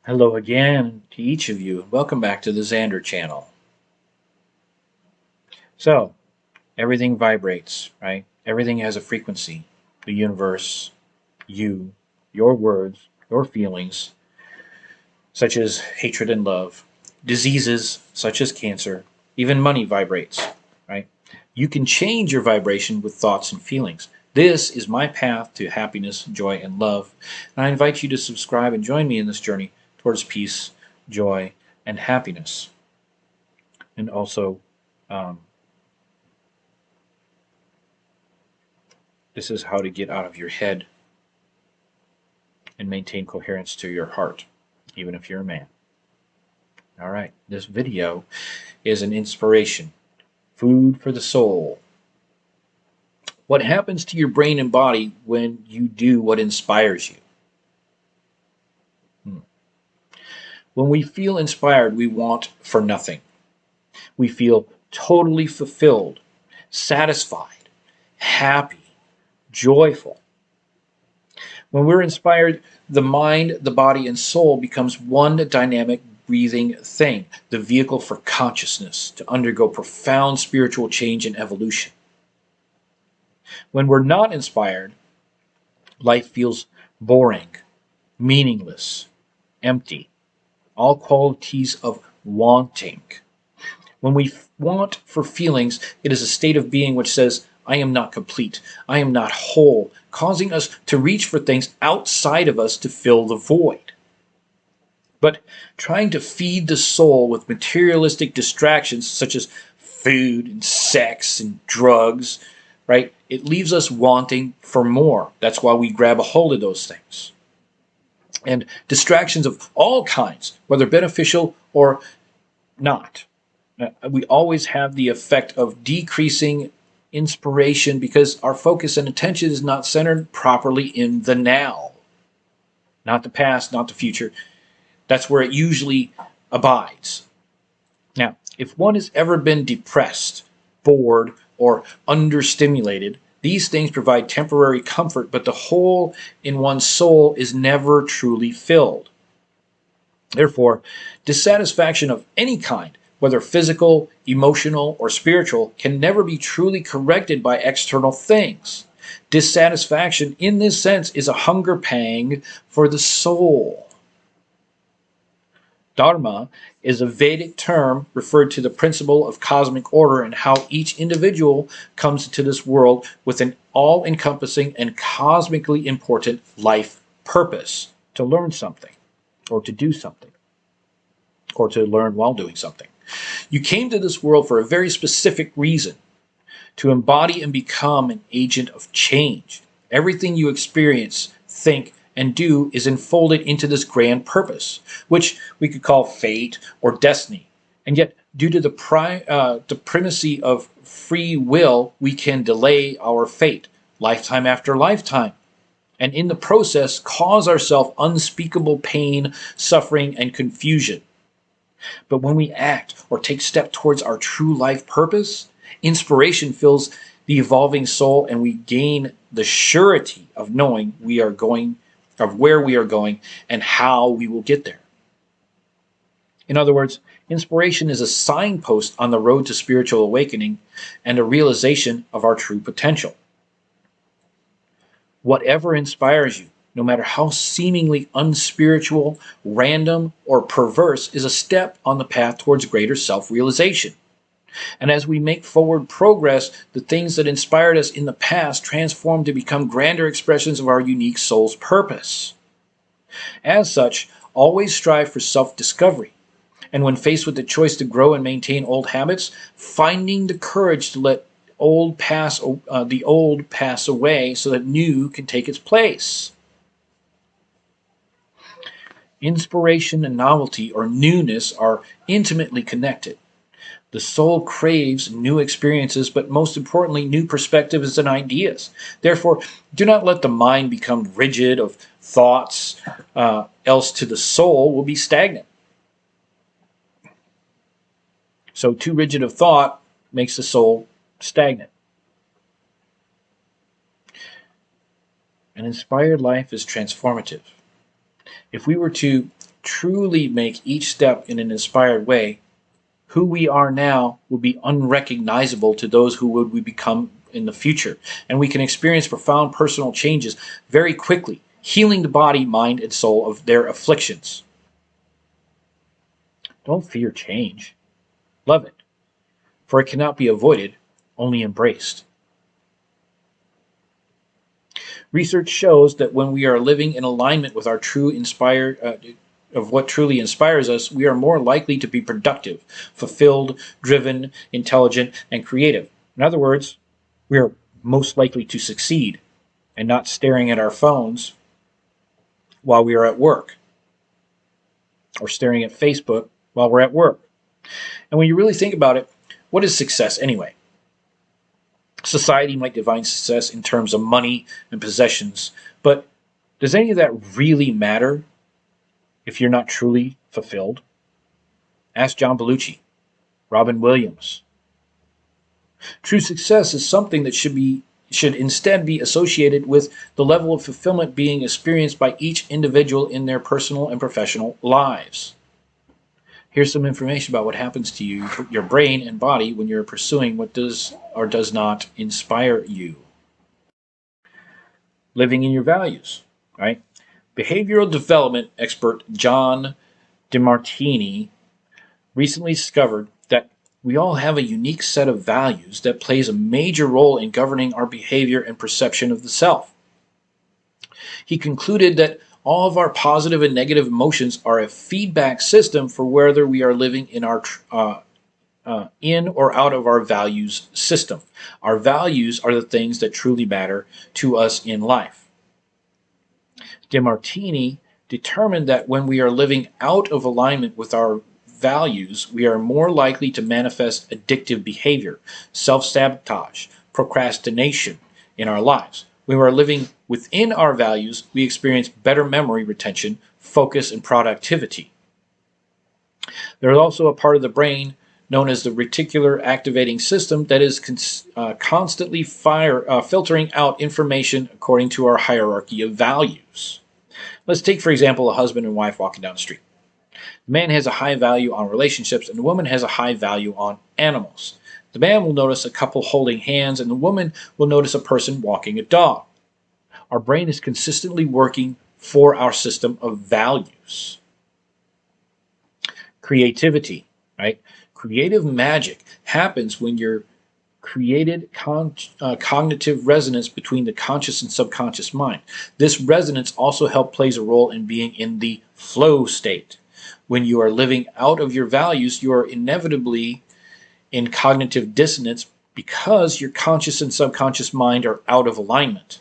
Hello again to each of you, and welcome back to the Zander channel. So, everything vibrates, right? Everything has a frequency. The universe, you, your words, your feelings, such as hatred and love, diseases such as cancer, even money vibrates, right? You can change your vibration with thoughts and feelings. This is my path to happiness, joy, and love, and I invite you to subscribe and join me in this journey towards peace, joy, and happiness. And also, um, this is how to get out of your head and maintain coherence to your heart, even if you're a man. All right, this video is an inspiration, food for the soul. What happens to your brain and body when you do what inspires you? When we feel inspired, we want for nothing. We feel totally fulfilled, satisfied, happy, joyful. When we're inspired, the mind, the body, and soul becomes one dynamic, breathing thing, the vehicle for consciousness to undergo profound spiritual change and evolution. When we're not inspired, life feels boring, meaningless, empty, all qualities of wanting. When we want for feelings, it is a state of being which says, I am not complete, I am not whole, causing us to reach for things outside of us to fill the void. But trying to feed the soul with materialistic distractions such as food and sex and drugs, right? It leaves us wanting for more. That's why we grab a hold of those things. And distractions of all kinds, whether beneficial or not. We always have the effect of decreasing inspiration because our focus and attention is not centered properly in the now. Not the past, not the future. That's where it usually abides. Now, if one has ever been depressed, bored, or understimulated, these things provide temporary comfort, but the hole in one's soul is never truly filled. Therefore, dissatisfaction of any kind, whether physical, emotional, or spiritual, can never be truly corrected by external things. Dissatisfaction, in this sense, is a hunger pang for the soul. Dharma is a Vedic term referred to the principle of cosmic order and how each individual comes into this world with an all-encompassing and cosmically important life purpose to learn something, or to do something, or to learn while doing something. You came to this world for a very specific reason, to embody and become an agent of change. Everything you experience, think, and do is enfolded into this grand purpose, which we could call fate or destiny. And yet, due to the primacy of free will, we can delay our fate, lifetime after lifetime, and in the process cause ourselves unspeakable pain, suffering, and confusion. But when we act or take step towards our true life purpose, inspiration fills the evolving soul and we gain the surety of knowing of where we are going and how we will get there. In other words, inspiration is a signpost on the road to spiritual awakening and a realization of our true potential. Whatever inspires you, no matter how seemingly unspiritual, random, or perverse, is a step on the path towards greater self-realization. And as we make forward progress, the things that inspired us in the past transform to become grander expressions of our unique soul's purpose. As such, always strive for self-discovery. And when faced with the choice to grow and maintain old habits, finding the courage to let the old pass away so that new can take its place. Inspiration and novelty or newness are intimately connected. The soul craves new experiences, but most importantly, new perspectives and ideas. Therefore, do not let the mind become rigid of thoughts, else to the soul will be stagnant. So too rigid of thought makes the soul stagnant. An inspired life is transformative. If we were to truly make each step in an inspired way, who we are now will be unrecognizable to those who would we become in the future. And we can experience profound personal changes very quickly, healing the body, mind, and soul of their afflictions. Don't fear change. Love it, for it cannot be avoided, only embraced. Research shows that when we are living in alignment with our true of what truly inspires us, we are more likely to be productive, fulfilled, driven, intelligent, and creative. In other words, we are most likely to succeed and not staring at our phones while we are at work or staring at Facebook while we're at work. And when you really think about it, what is success anyway? Society might define success in terms of money and possessions, but does any of that really matter if you're not truly fulfilled? Ask John Belushi, Robin Williams. True success is something that should instead be associated with the level of fulfillment being experienced by each individual in their personal and professional lives. Here's some information about what happens to you, your brain and body, when you're pursuing what does or does not inspire you. Living in your values, right? Behavioral development expert John DeMartini recently discovered that we all have a unique set of values that plays a major role in governing our behavior and perception of the self. He concluded that all of our positive and negative emotions are a feedback system for whether we are living in our in or out of our values system. Our values are the things that truly matter to us in life. DeMartini determined that when we are living out of alignment with our values, we are more likely to manifest addictive behavior, self-sabotage, procrastination in our lives. When we are living within our values, we experience better memory retention, focus, and productivity. There is also a part of the brain known as the reticular activating system that is constantly filtering out information according to our hierarchy of values. Let's take, for example, a husband and wife walking down the street. The man has a high value on relationships, and the woman has a high value on animals. The man will notice a couple holding hands, and the woman will notice a person walking a dog. Our brain is consistently working for our system of values. Creativity, right? Creative magic happens when your created cognitive resonance between the conscious and subconscious mind. This resonance also plays a role in being in the flow state. When you are living out of your values, you are inevitably in cognitive dissonance because your conscious and subconscious mind are out of alignment.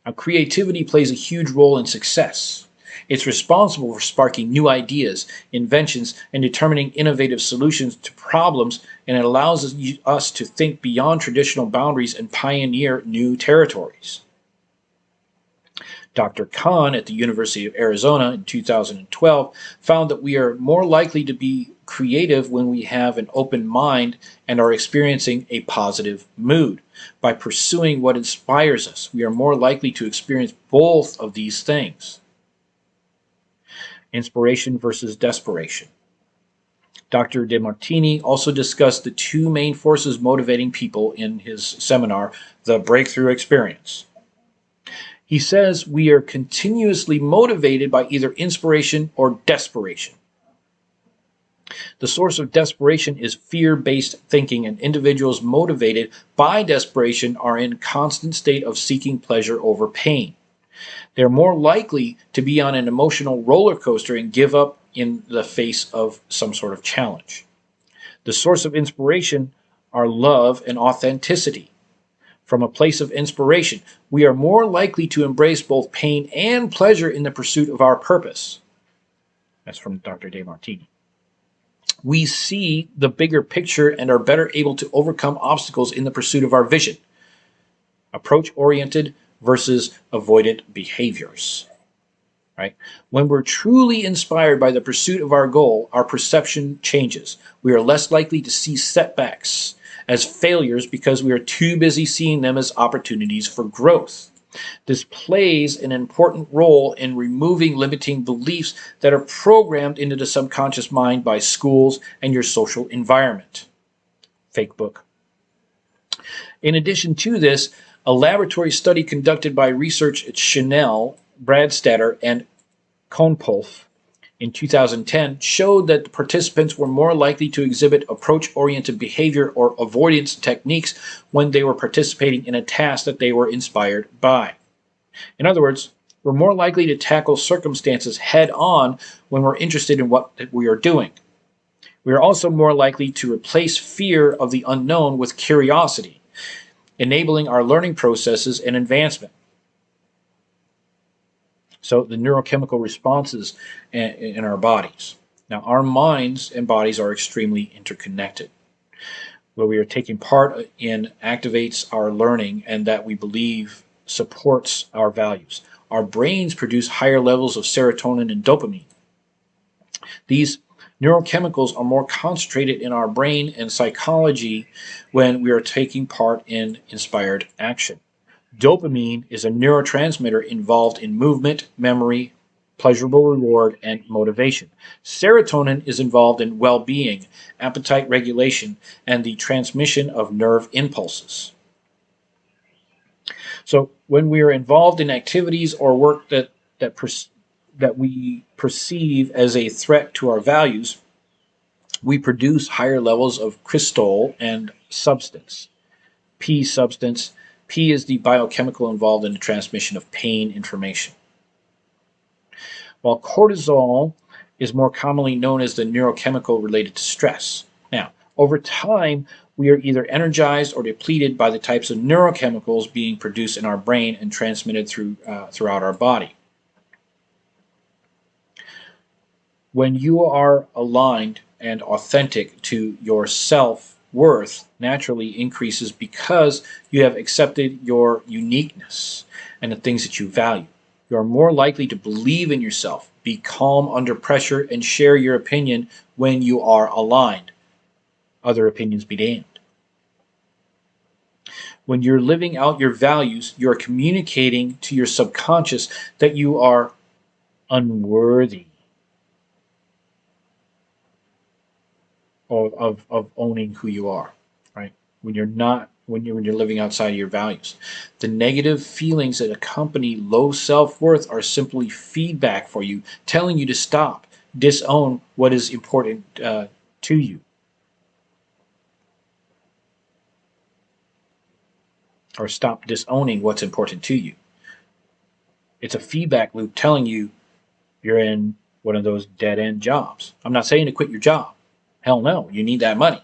Now, creativity plays a huge role in success. It's responsible for sparking new ideas, inventions, and determining innovative solutions to problems, and it allows us to think beyond traditional boundaries and pioneer new territories. Dr. Kahn at the University of Arizona in 2012 found that we are more likely to be creative when we have an open mind and are experiencing a positive mood. By pursuing what inspires us, we are more likely to experience both of these things. Inspiration versus desperation. Dr. DeMartini also discussed the two main forces motivating people in his seminar, The Breakthrough Experience. He says we are continuously motivated by either inspiration or desperation. The source of desperation is fear-based thinking, and individuals motivated by desperation are in a constant state of seeking pleasure over pain. They're more likely to be on an emotional roller coaster and give up in the face of some sort of challenge. The source of inspiration are love and authenticity. From a place of inspiration, we are more likely to embrace both pain and pleasure in the pursuit of our purpose. That's from Dr. DeMartini. We see the bigger picture and are better able to overcome obstacles in the pursuit of our vision. Approach-oriented versus avoidant behaviors. Right? When we're truly inspired by the pursuit of our goal, our perception changes. We are less likely to see setbacks as failures because we are too busy seeing them as opportunities for growth. This plays an important role in removing limiting beliefs that are programmed into the subconscious mind by schools and your social environment. Fake book. In addition to this, a laboratory study conducted by research at Chanel, Bradstatter, and Konpolf in 2010 showed that the participants were more likely to exhibit approach-oriented behavior or avoidance techniques when they were participating in a task that they were inspired by. In other words, we're more likely to tackle circumstances head-on when we're interested in what we are doing. We are also more likely to replace fear of the unknown with curiosity, enabling our learning processes and advancement. So the neurochemical responses in our bodies. Now, our minds and bodies are extremely interconnected. Where we are taking part in activates our learning and that we believe supports our values. Our brains produce higher levels of serotonin and dopamine. These neurochemicals are more concentrated in our brain and psychology when we are taking part in inspired action. Dopamine is a neurotransmitter involved in movement, memory, pleasurable reward, and motivation. Serotonin is involved in well-being, appetite regulation, and the transmission of nerve impulses. So when we are involved in activities or work that we perceive as a threat to our values, we produce higher levels of crystol and substance. P substance. P is the biochemical involved in the transmission of pain information. While cortisol is more commonly known as the neurochemical related to stress. Now, over time, we are either energized or depleted by the types of neurochemicals being produced in our brain and transmitted throughout our body. When you are aligned and authentic to your self-worth, naturally increases because you have accepted your uniqueness and the things that you value. You are more likely to believe in yourself, be calm under pressure, and share your opinion when you are aligned. Other opinions be damned. When you're living out your values, you're communicating to your subconscious that you are unworthy of owning who you are, right? When you're living outside of your values. The negative feelings that accompany low self-worth are simply feedback for you, telling you to stop, disown what is important to you. Or stop disowning what's important to you. It's a feedback loop telling you you're in one of those dead-end jobs. I'm not saying to quit your job. Hell no, you need that money.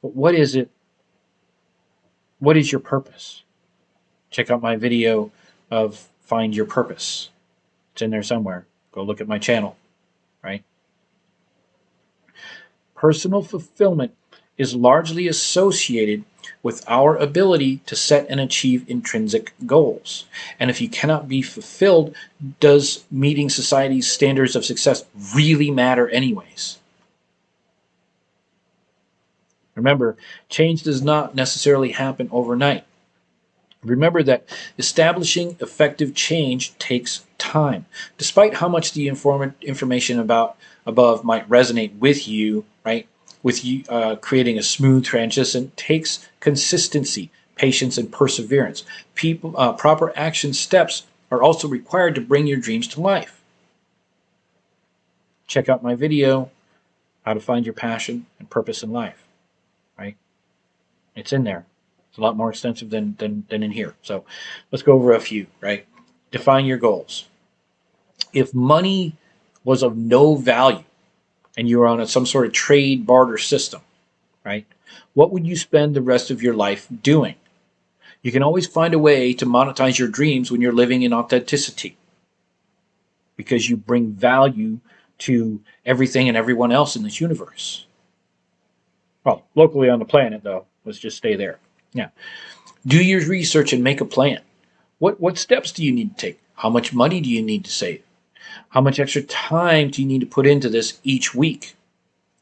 But what is it? What is your purpose? Check out my video of Find Your Purpose. It's in there somewhere. Go look at my channel, right? Personal fulfillment is largely associated with our ability to set and achieve intrinsic goals. And if you cannot be fulfilled, does meeting society's standards of success really matter anyways? Remember, change does not necessarily happen overnight. Remember that establishing effective change takes time. Despite how much the information above might resonate with you, right? With you creating a smooth transition takes consistency, patience, and perseverance. Proper action steps are also required to bring your dreams to life. Check out my video, How to Find Your Passion and Purpose in Life. Right? It's in there. It's a lot more extensive than in here. So let's go over a few, right? Define your goals. If money was of no value and you were on some sort of trade barter system, right? What would you spend the rest of your life doing? You can always find a way to monetize your dreams when you're living in authenticity, because you bring value to everything and everyone else in this universe. Well, locally on the planet, though, let's just stay there. Now, do your research and make a plan. What steps do you need to take? How much money do you need to save? How much extra time do you need to put into this each week?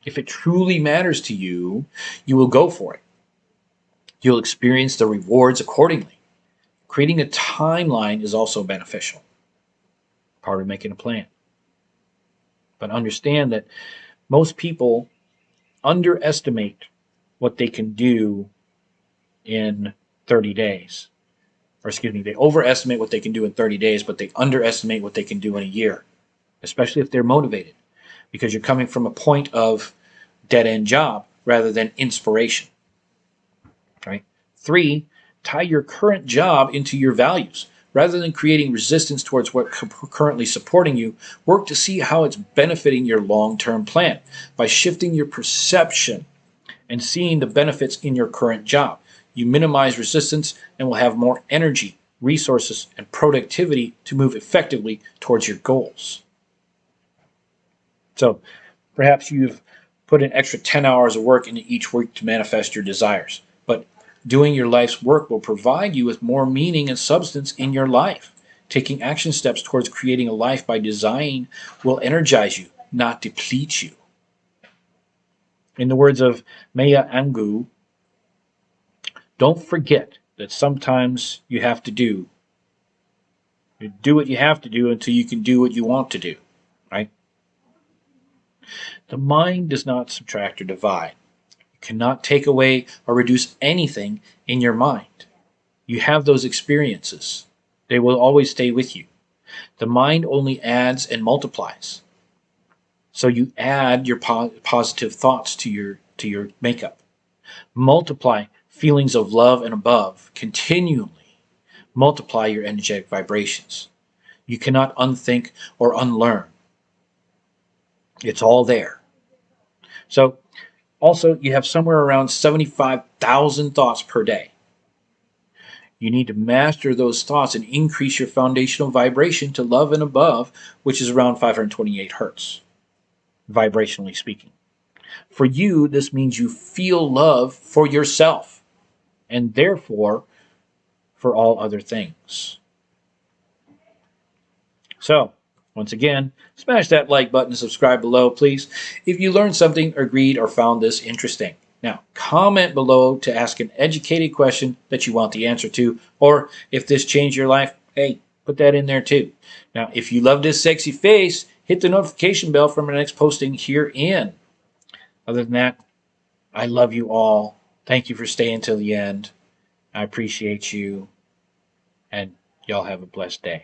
If it truly matters to you, you will go for it. You'll experience the rewards accordingly. Creating a timeline is also beneficial, part of making a plan. But understand that most people underestimate what they can do in 30 days. Or excuse me, they overestimate what they can do in 30 days, but they underestimate what they can do in a year, especially if they're motivated, because you're coming from a point of dead-end job rather than inspiration. Right? 3, tie your current job into your values. Rather than creating resistance towards what currently supporting you, work to see how it's benefiting your long-term plan by shifting your perception and seeing the benefits in your current job. You minimize resistance and will have more energy, resources, and productivity to move effectively towards your goals. So perhaps you've put an extra 10 hours of work into each week to manifest your desires. But doing your life's work will provide you with more meaning and substance in your life. Taking action steps towards creating a life by design will energize you, not deplete you. In the words of Maya Angelou, don't forget that sometimes you have to do what you have to do until you can do what you want to do, right? The mind does not subtract or divide. You cannot take away or reduce anything in your mind. You have those experiences. They will always stay with you. The mind only adds and multiplies. So you add your positive thoughts to your makeup. Multiply feelings of love and above continually. Multiply your energetic vibrations. You cannot unthink or unlearn. It's all there. So also, you have somewhere around 75,000 thoughts per day. You need to master those thoughts and increase your foundational vibration to love and above, which is around 528 hertz, vibrationally speaking. For you, this means you feel love for yourself and therefore for all other things. So, once again, smash that like button and subscribe below, please, if you learned something, agreed, or found this interesting. Now, comment below to ask an educated question that you want the answer to, or if this changed your life, hey, put that in there too. Now, if you love this sexy face, hit the notification bell for my next posting herein. Other than that, I love you all. Thank you for staying till the end. I appreciate you, and y'all have a blessed day.